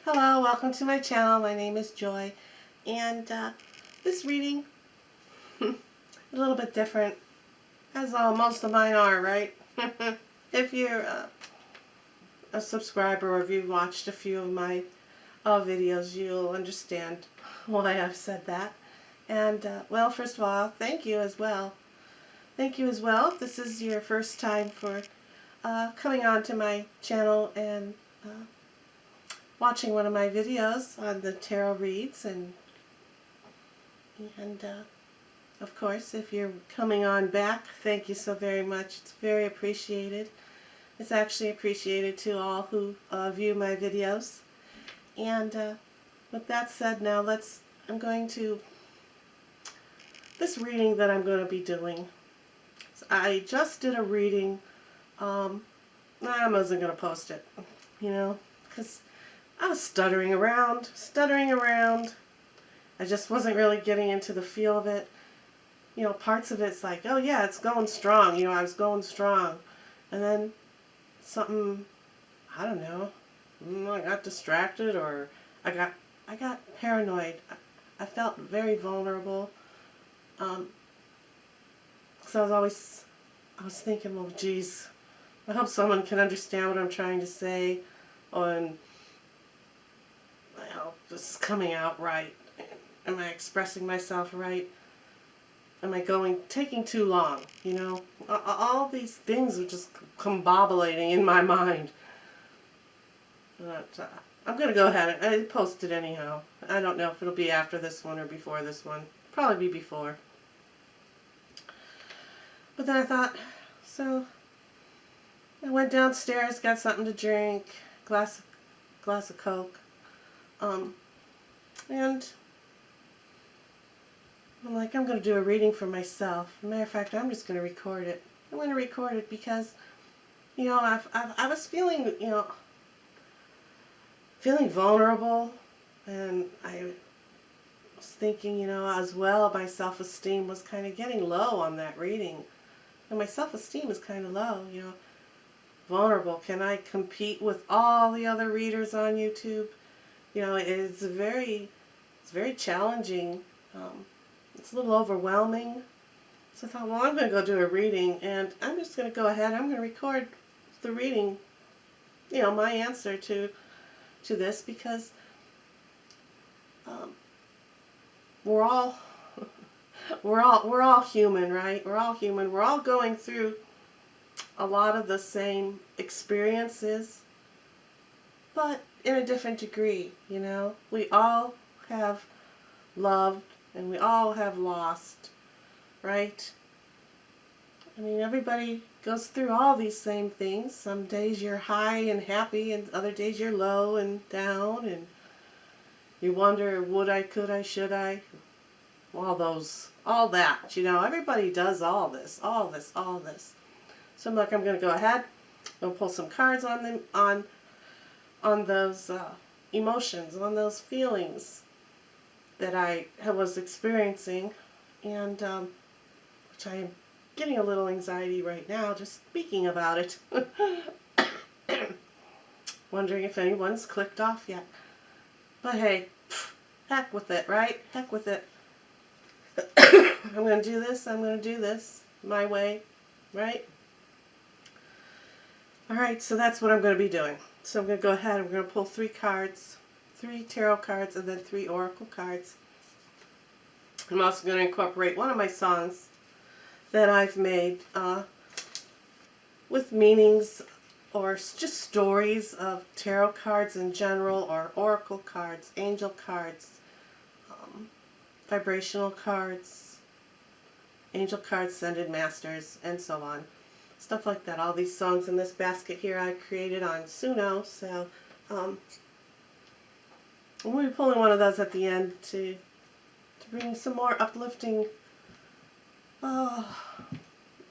Hello, welcome to my channel. My name is Joy, and this reading a little bit different, as most of mine are, right? If you're a subscriber or if you've watched a few of my videos, you'll understand why I've said that. And well, first of all, thank you as well. Thank you as well. If this is your first time for coming on to my channel and watching one of my videos on the tarot reads, and of course, if you're coming on back, thank you so very much. It's very appreciated. It's actually appreciated to all who view my videos. And with that said, now I'm going to, this reading that I'm going to be doing, I just did a reading. I wasn't going to post it, because I was stuttering around. I just wasn't really getting into the feel of it. Parts of it's like, oh yeah, it's going strong. I was going strong. And then something, I don't know, I got distracted, or I got paranoid. I felt very vulnerable. So I was thinking, well, geez, I hope someone can understand what I'm trying to say, and I hope this is coming out right. Am I expressing myself right? Am I taking too long? All these things are just combobulating in my mind. But I'm going to go ahead and post it anyhow. I don't know if it'll be after this one or before this one. Probably be before. But then I thought, so I went downstairs, got something to drink, glass of Coke, and I'm like, I'm going to do a reading for myself. As a matter of fact, I'm just going to record it. I'm going to record it because, I was feeling, feeling vulnerable, and I was thinking, as well, my self-esteem was kind of getting low on that reading. And my self-esteem is kind of low, vulnerable. Can I compete with all the other readers on YouTube? It's very challenging. It's a little overwhelming. So I thought, well, I'm going to go do a reading, and I'm just going to go ahead. I'm going to record the reading, my answer to this, because we're all we're all human, right? We're all human. We're all going through a lot of the same experiences, but in a different degree. We all have loved, and we all have lost, right? I mean, everybody goes through all these same things. Some days you're high and happy, and other days you're low and down, and you wonder, would I, could I, should I? All that, everybody does all this. So I'm like, I'm going to go ahead and pull some cards on them, on those emotions, on those feelings that I was experiencing, and which I am getting a little anxiety right now just speaking about it. Wondering if anyone's clicked off yet. But hey, heck with it, right? Heck with it. I'm going to do this my way, right? Alright, so that's what I'm going to be doing. So I'm going to go ahead and we're going to pull 3 cards, 3 tarot cards, and then 3 oracle cards. I'm also going to incorporate one of my songs that I've made with meanings or just stories of tarot cards in general, or oracle cards, angel cards, vibrational cards, angel cards, ascended masters, and so on. Stuff like that. All these songs in this basket here I created on Suno, so we'll be pulling one of those at the end to bring some more uplifting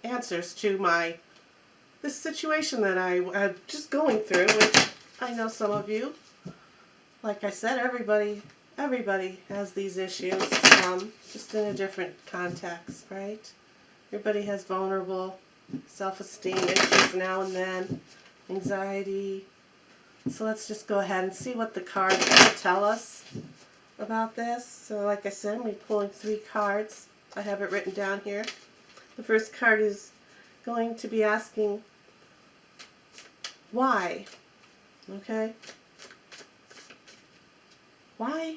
answers to this situation that I'm just going through, which I know some of you, like I said, everybody has these issues, just in a different context, right? Everybody has vulnerable self-esteem issues now and then, anxiety, So let's just go ahead and see what the cards are going to tell us about this. So like I said, I'm pulling 3 cards. I have it written down here. The first card is going to be asking why. Okay? Why?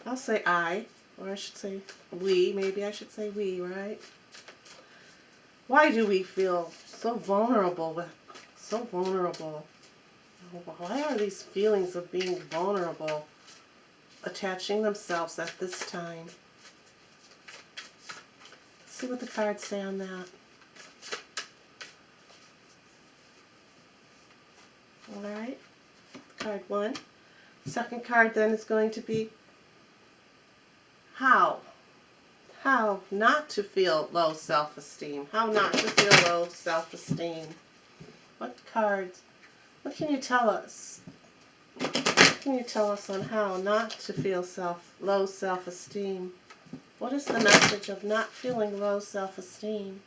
I'll say I, or I should say we. Maybe I should say we, right? Why do we feel so vulnerable? So vulnerable. Why are these feelings of being vulnerable attaching themselves at this time? Let's see what the cards say on that. Alright, card 1. Second card then is going to be how. How not to feel low self-esteem. How not to feel low self-esteem. What cards? What can you tell us? What can you tell us on how not to feel low self-esteem? What is the message of not feeling low self-esteem?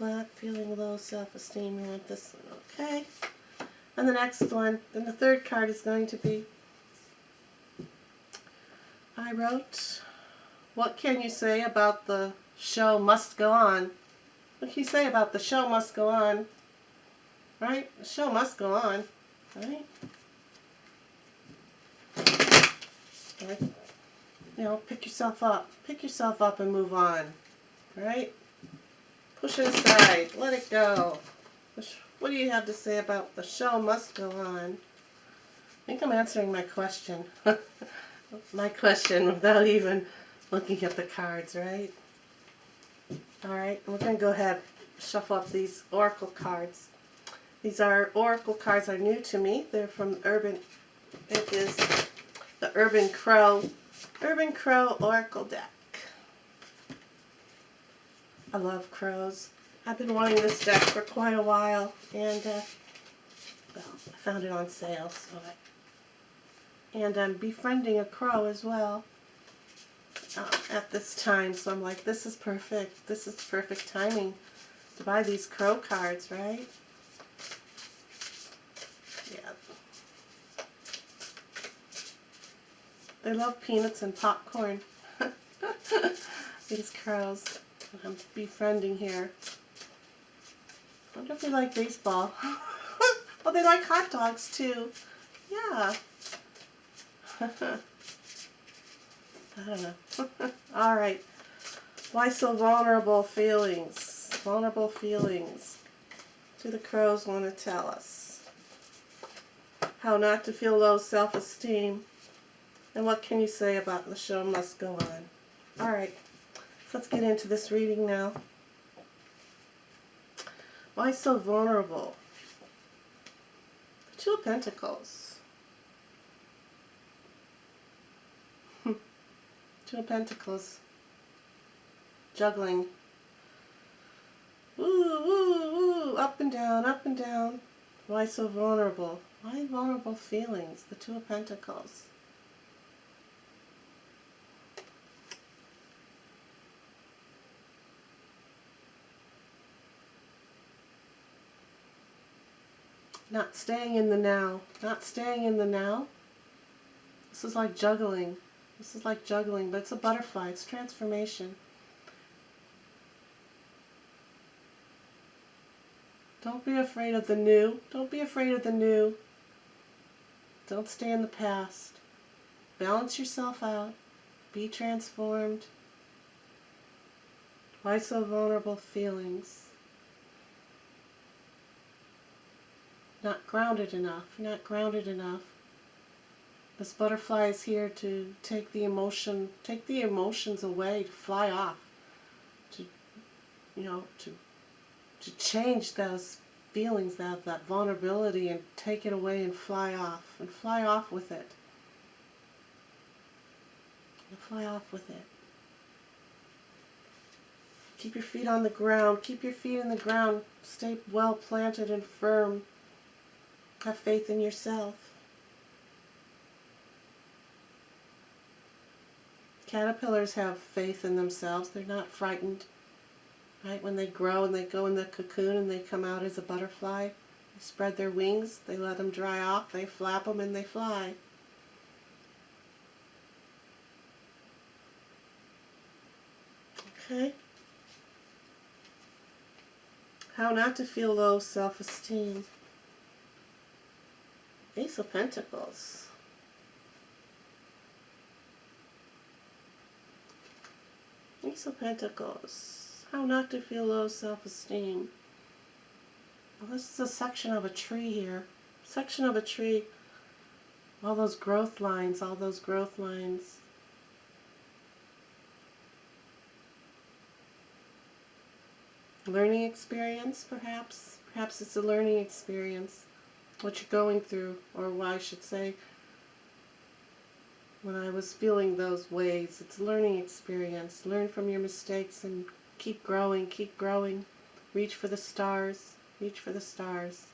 Not feeling low self-esteem. You want this one, okay? And the next one, then the third card is going to be, I wrote, what can you say about the show must go on? What can you say about the show must go on? Right? The show must go on. Right? Right? You know, pick yourself up. Pick yourself up and move on. Right? Push it aside. Let it go. What do you have to say about the show must go on? I think I'm answering my question. My question without even looking at the cards, right? Alright, we're going to go ahead and shuffle up these oracle cards. These oracle cards are new to me. They're from Urban. It is the Urban Crow Oracle deck. I love crows. I've been wanting this deck for quite a while, and well, I found it on sale, and I'm befriending a crow as well at this time, so I'm like, this is perfect. This is perfect timing to buy these crow cards, right? Yeah. They love peanuts and popcorn. These crows I'm befriending here. I wonder if they like baseball. Oh, they like hot dogs too. Yeah. I don't know. All right. Why so vulnerable feelings? Vulnerable feelings. Do the crows want to tell us? How not to feel low self-esteem. And what can you say about the show must go on? All right. So let's get into this reading now. Why so vulnerable? The Two of Pentacles. Two of Pentacles. Juggling. Woo, woo, woo. Up and down, up and down. Why so vulnerable? Why vulnerable feelings? The Two of Pentacles. Not staying in the now. Not staying in the now. This is like juggling. This is like juggling, but it's a butterfly. It's transformation. Don't be afraid of the new. Don't be afraid of the new. Don't stay in the past. Balance yourself out. Be transformed. Why so vulnerable feelings? Not grounded enough. You're not grounded enough. This butterfly is here to take the emotions away, to fly off, to, you know, to change those feelings, that vulnerability, and take it away and fly off with it. And fly off with it. Keep your feet on the ground. Keep your feet in the ground. Stay well planted and firm. Have faith in yourself. Caterpillars have faith in themselves. They're not frightened. right? When they grow and they go in the cocoon and they come out as a butterfly, they spread their wings, they let them dry off, they flap them and they fly. Okay? How not to feel low self-esteem. Ace of Pentacles. Ace of Pentacles. How not to feel low self-esteem. Well, this is a section of a tree here. Section of a tree. All those growth lines, all those growth lines. Learning experience, perhaps. Perhaps it's a learning experience. What you're going through, or what I should say, when I was feeling those ways. It's a learning experience. Learn from your mistakes and keep growing, keep growing. Reach for the stars. Reach for the stars.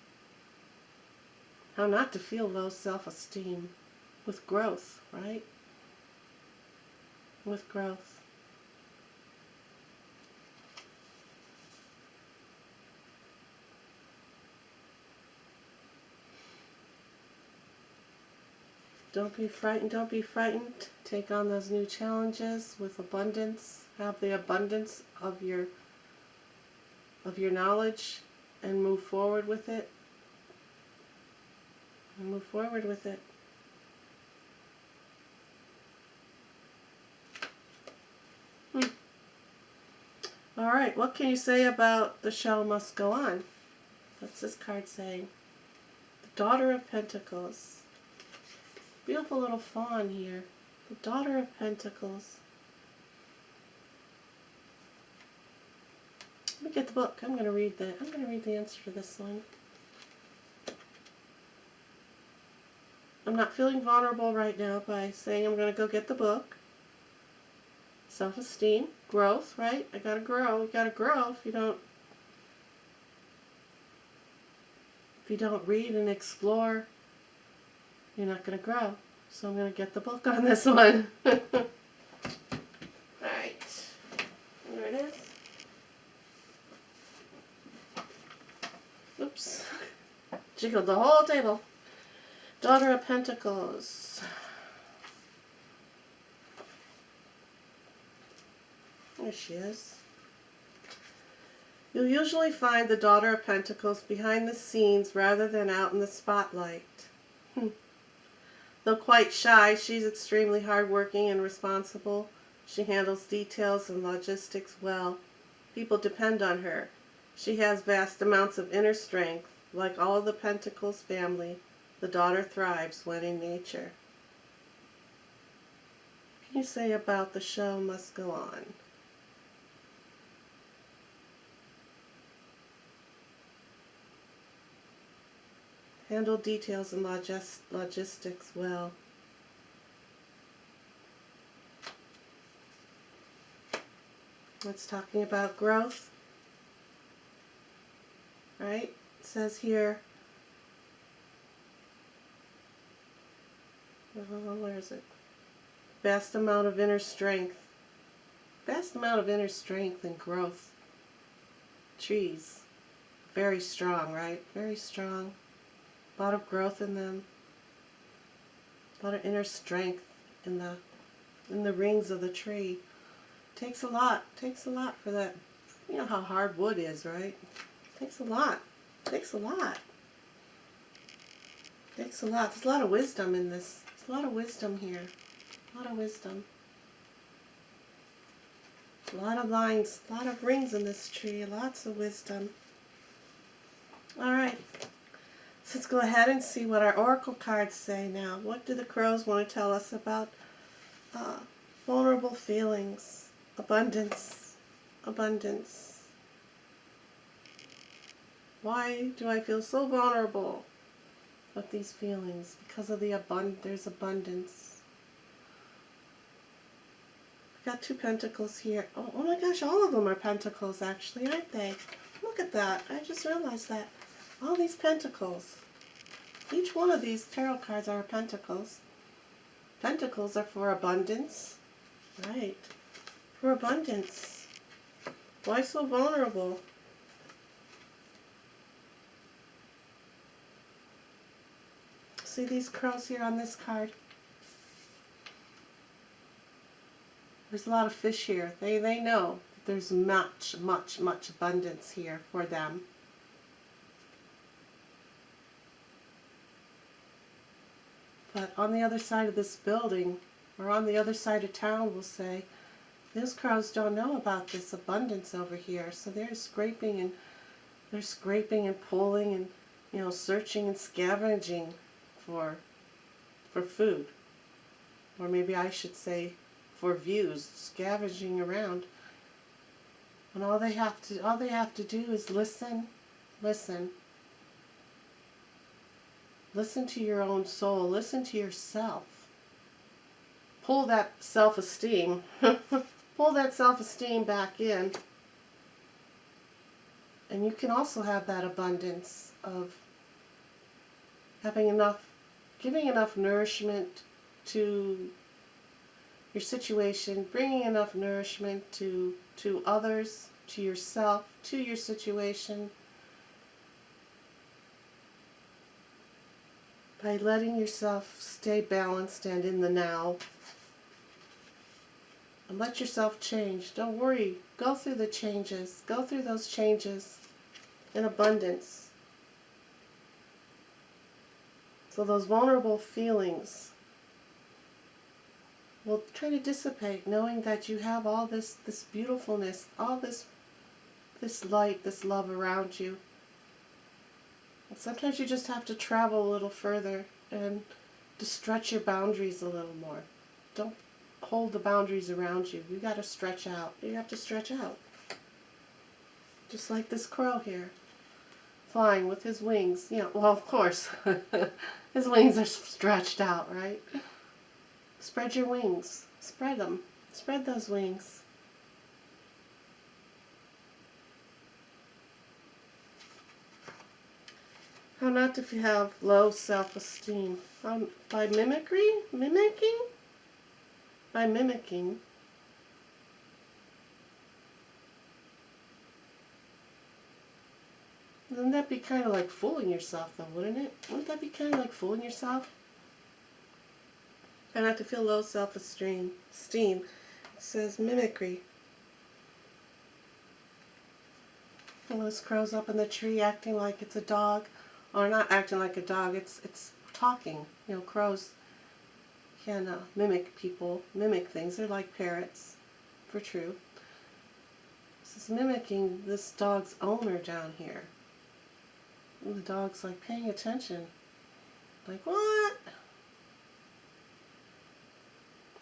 How not to feel low self-esteem with growth, right? With growth. Don't be frightened, don't be frightened. Take on those new challenges with abundance. Have the abundance of your knowledge and move forward with it. And move forward with it. All right, what can you say about the show must go on? What's this card saying? The Daughter of Pentacles. Beautiful little fawn here. The Daughter of Pentacles. Let me get the book. I'm going to read that. I'm going to read the answer to this one. I'm not feeling vulnerable right now by saying I'm going to go get the book. Self-esteem, growth, right? I got to grow. You got to grow. If you don't read and explore, you're not going to grow. So I'm going to get the book on this one. Alright. There it is. Oops. Jiggled the whole table. Daughter of Pentacles. There she is. You'll usually find the Daughter of Pentacles behind the scenes rather than out in the spotlight. Though quite shy, she's extremely hardworking and responsible. She handles details and logistics well. People depend on her. She has vast amounts of inner strength. Like all of the Pentacles family, the daughter thrives when in nature. What can you say about the show must go on? Handle details and logistics well. It's talking about growth, right? It says here, where is it? Vast amount of inner strength. Vast amount of inner strength and growth. Trees. Very strong, right? Very strong. A lot of growth in them. A lot of inner strength in the rings of the tree. Takes a lot. Takes a lot for that. You know how hard wood is, right? Takes a lot. Takes a lot. Takes a lot. There's a lot of wisdom in this. There's a lot of wisdom here. A lot of wisdom. A lot of lines. A lot of rings in this tree. Lots of wisdom. Alright. So let's go ahead and see what our oracle cards say now. What do the crows want to tell us about vulnerable feelings? Abundance. Abundance. Why do I feel so vulnerable with these feelings? Because of there's abundance. I've got two pentacles here. Oh my gosh, all of them are pentacles actually, aren't they? Look at that. I just realized that. All these pentacles. Each one of these tarot cards are pentacles. Pentacles are for abundance. Right. For abundance. Why so vulnerable? See these crows here on this card? There's a lot of fish here. They know that there's much abundance here for them. But on the other side of this building, or on the other side of town, we'll say, those crows don't know about this abundance over here. So they're scraping and pulling and, you know, searching and scavenging for food. Or maybe I should say for views, scavenging around. And all they have to do is listen. Listen to your own soul. Listen to yourself. Pull that self-esteem. Pull that self-esteem back in. And you can also have that abundance of having enough, giving enough nourishment to your situation, bringing enough nourishment to others, to yourself, to your situation, by letting yourself stay balanced and in the now. And let yourself change. Don't worry. Go through the changes. Go through those changes in abundance. So those vulnerable feelings will try to dissipate, knowing that you have all this beautifulness, all this light, this love around you. And sometimes you just have to travel a little further and to stretch your boundaries a little more. Don't hold the boundaries around you. You got to stretch out. You have to stretch out. Just like this crow here, flying with his wings. You know, well, of course, his wings are stretched out, right? Spread your wings. Spread them. Spread those wings. How not to have low self-esteem. By mimicry? Mimicking? By mimicking. Wouldn't that be kind of like fooling yourself, though, wouldn't it? Wouldn't that be kind of like fooling yourself? Try not to feel low self-esteem. It says mimicry. And this crow's up in the tree acting like it's a dog. Or not acting like a dog, it's talking. You know, crows can mimic people, mimic things. They're like parrots, for true. This is mimicking this dog's owner down here. And the dog's like paying attention. Like, what?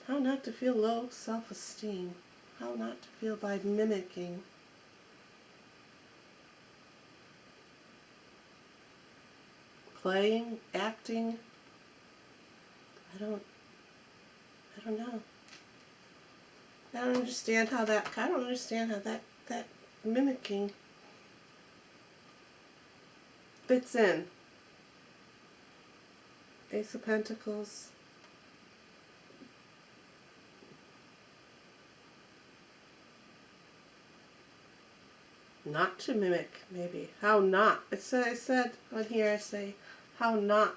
How not to feel low self-esteem. How not to feel by mimicking. Playing, acting. I don't know. I don't understand how that mimicking fits in. Ace of Pentacles. Not to mimic, maybe. How not. I said on here, I say, how not.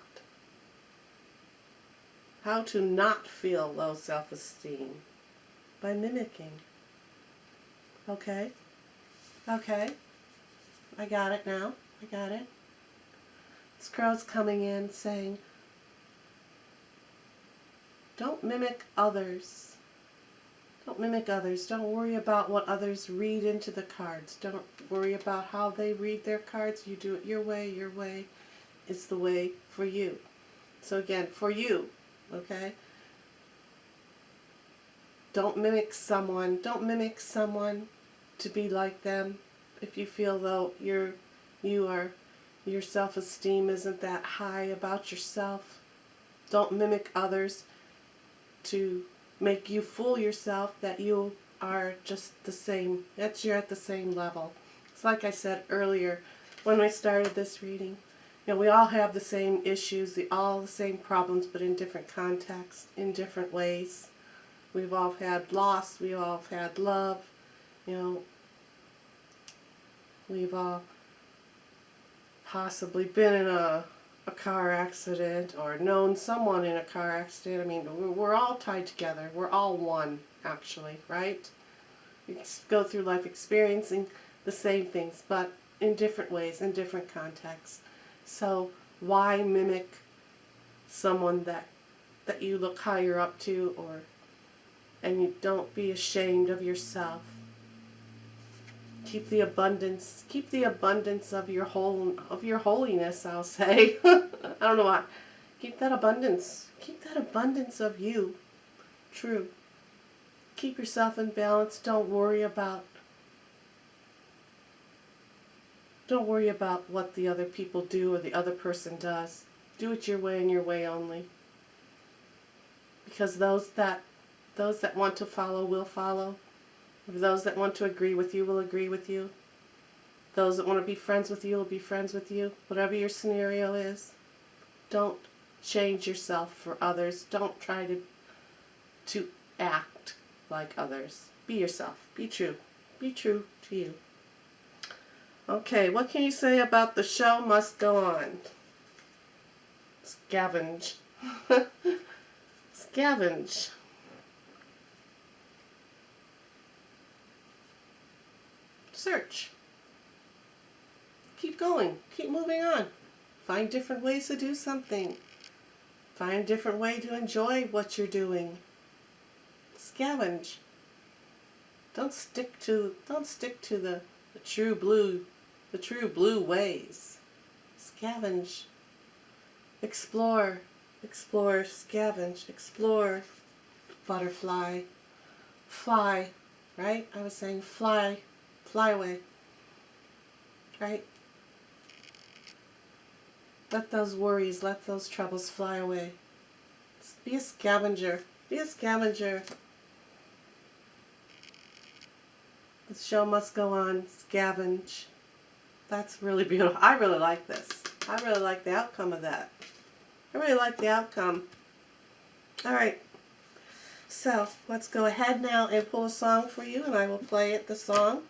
How to not feel low self-esteem. By mimicking. Okay? Okay. I got it now. I got it. This crow's coming in saying, don't mimic others. Don't mimic others. Don't worry about what others read into the cards. Don't worry about how they read their cards. You do it your way. Your way is the way for you. So again, for you, okay? Don't mimic someone. Don't mimic someone to be like them. If you feel though your self-esteem isn't that high about yourself, don't mimic others to make you fool yourself that you are just the same, that you're at the same level. It's like I said earlier when I started this reading. You know, we all have the same issues, all the same problems, but in different contexts, in different ways. We've all had loss, we've all had love, you know. We've all possibly been in a car accident or known someone in a car accident. I mean, we're all tied together. We're all one, actually, right? We go through life experiencing the same things, but in different ways, in different contexts. So why mimic someone that you look higher up to, and you don't be ashamed of yourself? Keep the abundance of your holiness, I'll say. I don't know why. Keep that abundance of you true. Keep yourself in balance. Don't worry about what the other people do or the other person does. Do it your way and your way only. Because those that want to follow will follow. Those that want to agree with you will agree with you. Those that want to be friends with you will be friends with you. Whatever your scenario is, don't change yourself for others. Don't try to act like others. Be yourself. Be true. Be true to you. Okay, what can you say about the show must go on? Scavenge. Scavenge. Search. Keep going. Keep moving on. Find different ways to do something. Find a different way to enjoy what you're doing. Scavenge. Don't stick to the true blue ways. Scavenge. Explore. Explore. Scavenge. Explore. Butterfly. Fly. Right? I was saying fly. Fly away. Right? Let those worries, let those troubles fly away. Just be a scavenger. Be a scavenger. The show must go on. Scavenge. That's really beautiful. I really like this. I really like the outcome of that. I really like the outcome. Alright. So, let's go ahead now and pull a song for you, and I will play the song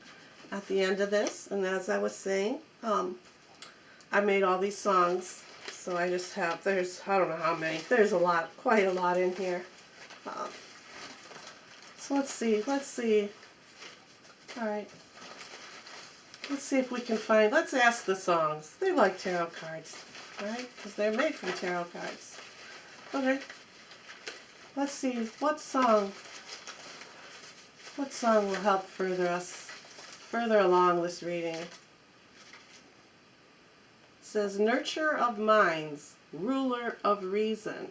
at the end of this. And as I was saying, I made all these songs, so I just have, I don't know how many, there's a lot, quite a lot in here. So let's see, alright, let's see if we can find, let's ask the songs. They like tarot cards, right? Because they're made from tarot cards. Okay, let's see, what song will help further along this reading. It says, Nurture of Minds, Ruler of Reason.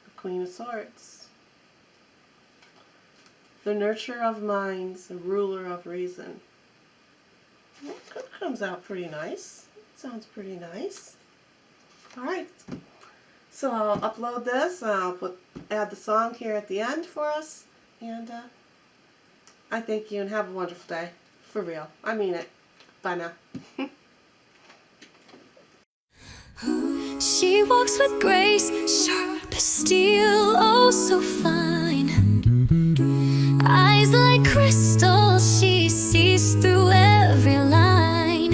The Queen of Swords. The Nurture of Minds, Ruler of Reason. Well, that comes out pretty nice. Sounds pretty nice. Alright. So I'll upload this. I'll add the song here at the end for us. And I thank you and have a wonderful day. For real. I mean it. Bye now. She walks with grace, sharp as steel, oh so fine. Eyes like crystal, she sees through every line.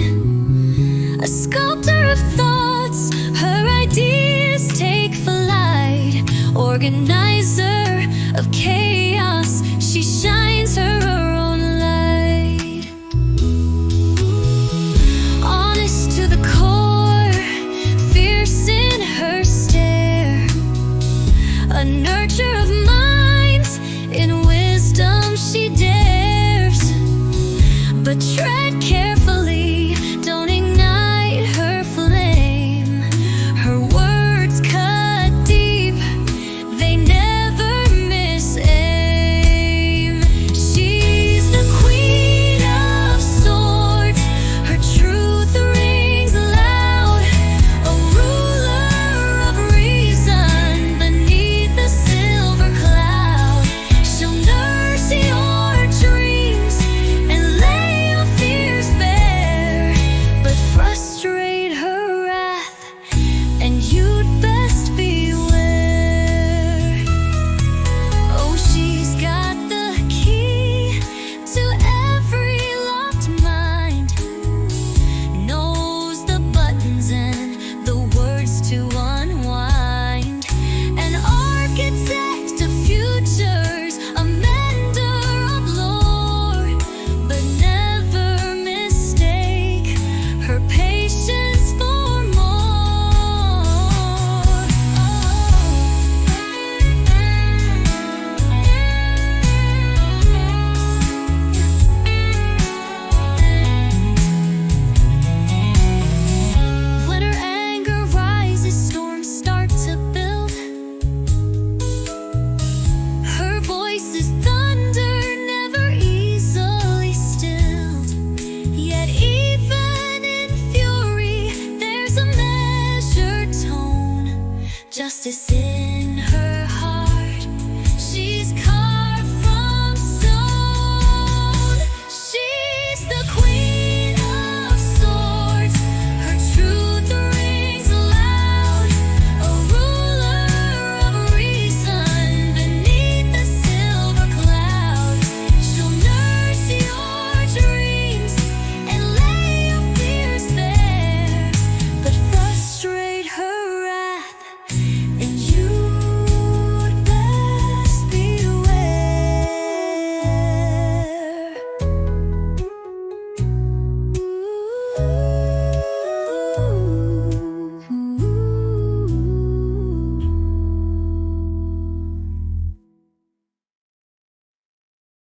A sculptor of thoughts, her ideas take flight. Organizer of chaos, she shines her own light. Honest to the core, fierce in her stare. A nurture of minds, in wisdom she dares. But tread carefully, don't ignite her flame. Her words cut deep, they never justice in